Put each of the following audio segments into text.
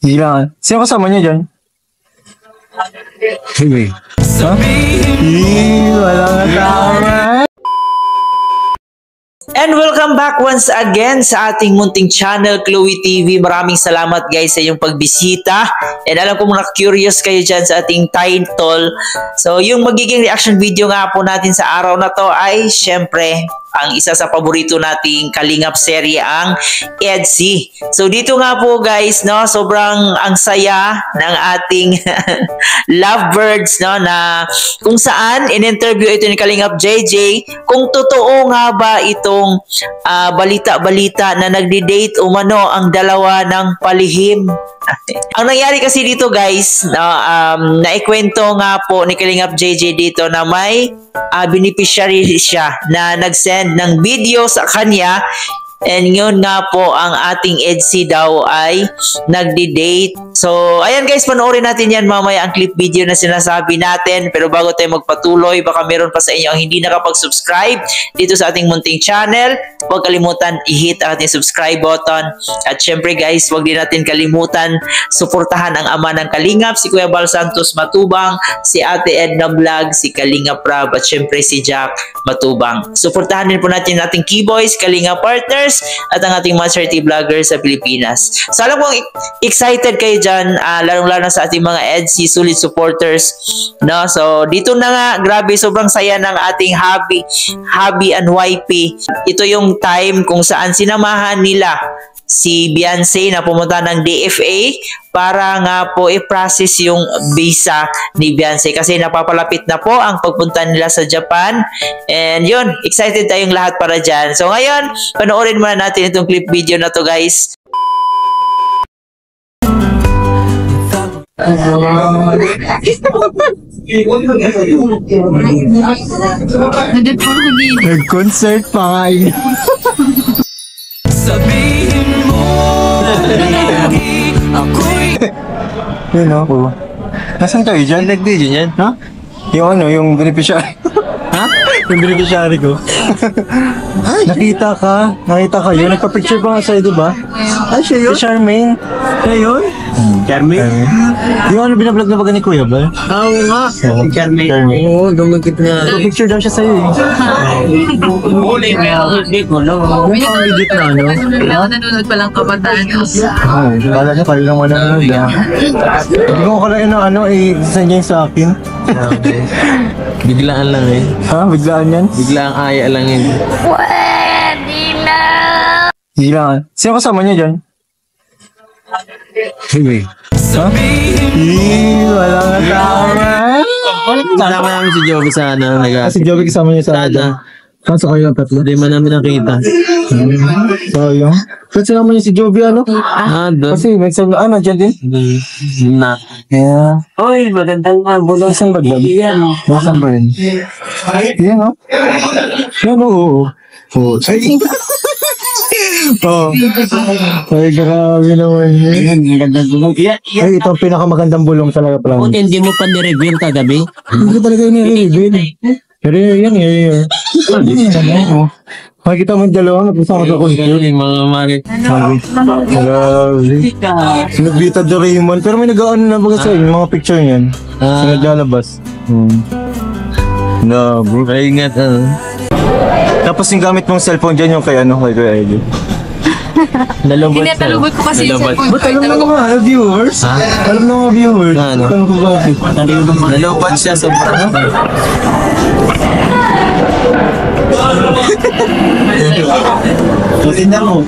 Gila. Sino kasama niya dyan? Hey, ha? Wala nga tama. And welcome back once again sa ating munting channel, Chloe TV. Maraming salamat guys sa iyong pagbisita. And alam ko mga curious kayo dyan sa ating title. So yung magiging reaction video nga po natin sa araw na to ay syempre ang isa sa paborito nating Kalingap serye, ang EDC. So dito nga po guys, no, sobrang ang saya ng ating lovebirds, no, na kung saan in-interview ito ni Kalingap JJ kung totoo nga ba itong balita-balita na nagdi-date umano ang dalawa ng palihim. Ang nangyari kasi dito guys, no, naikwento nga po ni Kalingap JJ dito na may beneficiary siya na nag-send ng video sa kanya, and yun nga po ang ating EDC daw ay nagdi-date. So ayan guys, panoorin natin yan mamaya ang clip video na sinasabi natin. Pero bago tayo magpatuloy, baka meron pa sa inyo ang hindi nakapag-subscribe dito sa ating munting channel, huwag kalimutan i-hit ang ating subscribe button. At syempre guys, huwag din natin kalimutan suportahan ang ama ng Kalingap, si Kuya Bal Santos Matubang, si Ate Edna Vlog, si Kalingap Rab, at syempre si Jack Matubang. Suportahan din po natin ating Keyboys, Kalingap Partners, at ang ating mga charity vloggers sa Pilipinas. So alam kong excited kayo dyan, lalong-lalo sa ating mga EDC solid supporters, no? So dito na nga, grabe, sobrang saya ng ating hubby and wifey. Ito yung time kung saan sinamahan nila si Beyonce na pumunta ng DFA para nga po i-process yung visa ni Beyonce kasi napapalapit na po ang pagpunta nila sa Japan. And yun, excited tayong lahat para dyan. So ngayon, panoorin muna natin itong clip video na to guys. Nag-concert pa nga yun. Sabihin mo ako'y Yun ako. Nasaan kayo dyan? Nag-video yan? Ha? Yung ano, yung beneficiary. Ha? Yung beneficiary ko. Nakita kayo. Nagpa-picture pa nga sa'yo, diba? Ay, siya yun? Si Charmaine. Siya yun? Charmaine? Yung ano binablog na baga ni Kuya ba? Oo nga, si Charmaine. Oo, dumakit na. Nagpa-picture daw siya sa'yo eh. Huli mo, hindi ko lang. Yung pang-edit na ano? Nanonood pa lang kabataan. Kala niya kayo lang mananood ah. Hindi ko kalain na ano, i-send niya yung sa akin. Biglaan lang eh. Ha? Biglaan yan? Biglaan aya lang yun. Biglaan. Sino kasama niya dyan? Hey, Ha? Wala nga tama. kasama namin si Joby sa ano. Si Joby kasama niya sa akin. Kaso kayo ang tatlo? Hindi man namin nakita. Sayang. Ba't sinama niya si Joby ano? Doon. Kasi may sabi, nandiyan din? Na. Yeah. Oy, magandang bulo. Saan ba Joby? Nasaan ba rin? Yan o. Yan o, oo. Oo. Oh. Ay, grabe naman yun. Magandang bulo. Ay, ito ang pinakamagandang bulong talaga pala. Buti hindi mo pa ni-reveal kagabi. Hindi talaga yun i-reveal. Pero yan eh. Makikita mo yung dalawa, nagpusama sa concert. Yung mga mari. Grabe. Sinagbita Doraemon. Pero may nag-ano na baga sa'yo, yung mga picture niyan. Sinaglalabas. No, bro. Ay, ingat. Tapos yung gamit mong cellphone dyan, yung kay ano, kay Kuya Eddie. Nalubot Tinatalubot ko kasi yung cellphone ko. Ba't alam ng mga viewers? Alam ng mga viewers? Ano? Alam ko bakit? Nalubot siya sa Tingnan mo.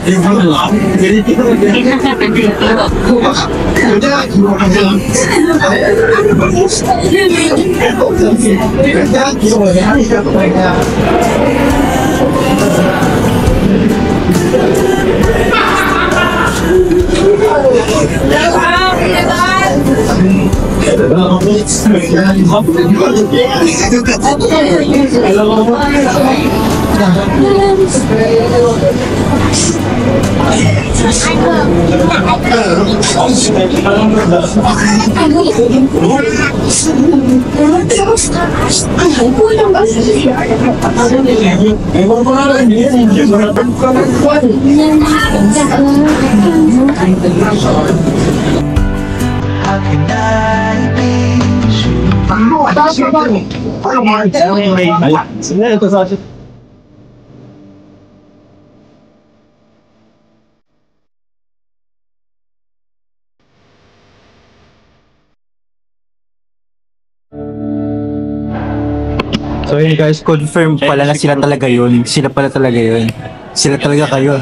So yun guys, confirm pala na sila talaga yun. Sila pala talaga yun. Sila talaga kayo.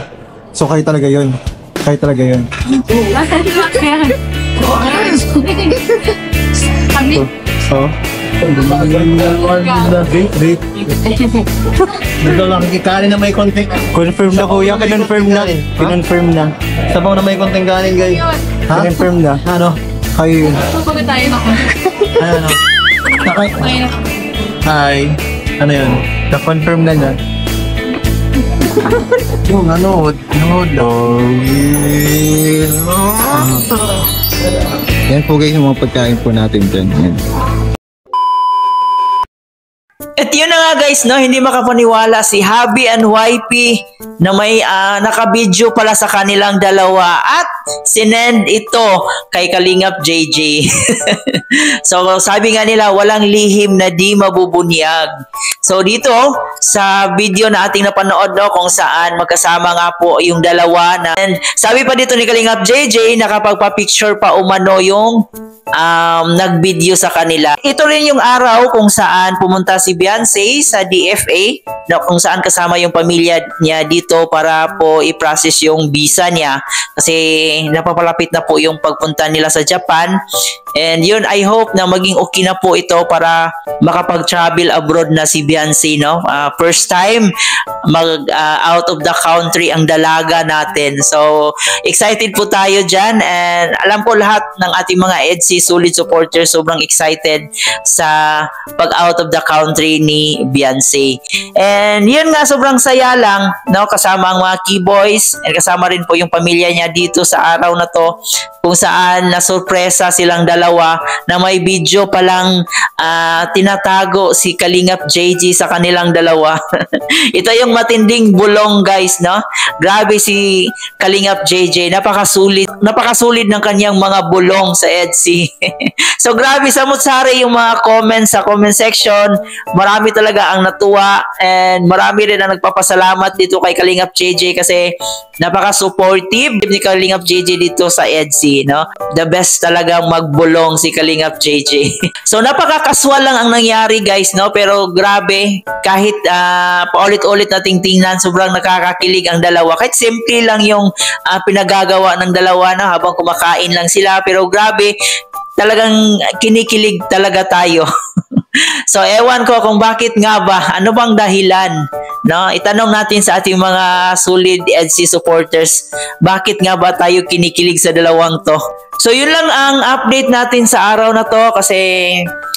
So kayo talaga yun. Kayo talaga yun. Kami. So, Dito lang, kikanin na may konting. confirm na kuya, kinonfirm na. Kinonfirm na. Sabaw na may konting kanin, guys. Ha? Kinonfirm na. Ano? Kayo yun. Pagod tayo na Ano? Hi. Ano yun? Na-confirm na niya. Yung ano? Yan po guys yung mga pagkain po natin dyan. Yan. At yun na nga guys, no, hindi makapaniwala si Habi and YP na may nakabidyo pala sa kanilang dalawa at sinend ito kay Kalingap JJ. So sabi nga nila, walang lihim na di mabubunyag. So dito sa video na ating napanood, no, kung saan magkasama nga po yung dalawa na, and sabi pa dito ni Kalingap JJ, nakapagpa-picture pa umano yung nag-video sa kanila. Ito rin yung araw kung saan pumunta si Beyonce sa DFA, no, kung saan kasama yung pamilya niya dito para po i-process yung visa niya kasi napapalapit na po yung pagpunta nila sa Japan. And yun, I hope na maging okay na po ito para makapag-travel abroad na si Beyonce, no? First time out of the country ang dalaga natin. So excited po tayo dyan, and alam po lahat ng ating mga EDSI solid supporters sobrang excited sa pag out of the country ni Beyonce. And yun nga, sobrang saya lang, no, kasama ang mga keyboys, and kasama rin po yung pamilya niya dito sa araw na to, kung saan nasurpresa silang dalawa na may video palang tinatago si Kalingap JJ sa kanilang dalawa. Ito yung matinding bulong guys, no? Grabe si Kalingap JJ, napakasulit ng kanyang mga bulong sa EDSI. So grabe, samot-sari yung mga comments sa comment section. Marami talaga ang natuwa, and marami rin ang nagpapasalamat dito kay Kalingap JJ kasi napaka-supportive ni Kalingap JJ dito sa EDSI, no? The best talagang magbulong si Kalingap JJ. So napaka-casual lang ang nangyari guys, no? Pero grabe, kahit paulit-ulit nating tingnan, sobrang nakakakilig ang dalawa. Kahit simple lang yung pinagagawa ng dalawa na habang kumakain lang sila, pero grabe, talagang kinikilig talaga tayo. So ewan ko kung bakit nga ba, ano bang dahilan, no? Itanong natin sa ating mga solid EDSI supporters, bakit nga ba tayo kinikilig sa dalawang to? So yun lang ang update natin sa araw na to, kasi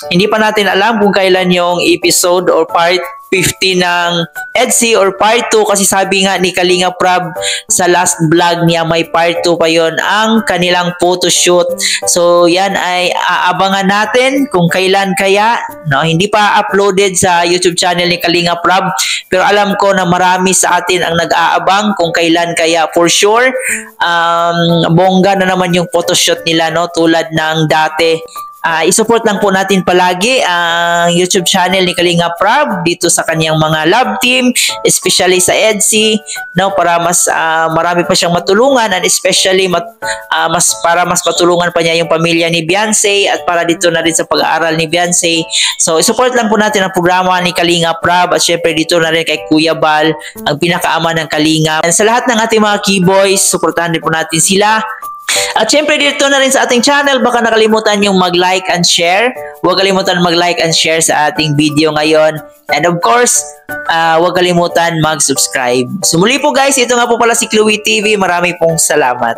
hindi pa natin alam kung kailan yung episode or part 50 ng EDSI or part 2, kasi sabi nga ni Kalinga Prab sa last vlog niya, may part 2 pa yon ang kanilang photoshoot. So yan ay aabangan natin kung kailan kaya, no? Hindi pa uploaded sa YouTube channel ni Kalinga Prab, pero alam ko na marami sa atin ang nag-aabang kung kailan kaya. For sure bongga na naman yung photoshoot nila, no? Tulad ng dati. I-support lang po natin palagi ang YouTube channel ni Kalinga Prab dito sa kanyang mga love team, especially sa EDSI, no, para mas marami pa siyang matulungan, and especially mas matulungan pa niya yung pamilya ni Beyonce, at para dito na rin sa pag-aaral ni Beyonce. So i-support lang po natin ang programa ni Kalinga Prab, at syempre dito na rin kay Kuya Bal, ang pinakaama ng Kalinga. And sa lahat ng ating mga keyboys, supportahan din po natin sila. At syempre dito na rin sa ating channel, baka nakalimutan yung mag-like and share. Huwag kalimutan mag-like and share sa ating video ngayon. And of course, huwag kalimutan mag-subscribe. So muli po guys, ito nga po pala si Chloe TV. Marami pong salamat.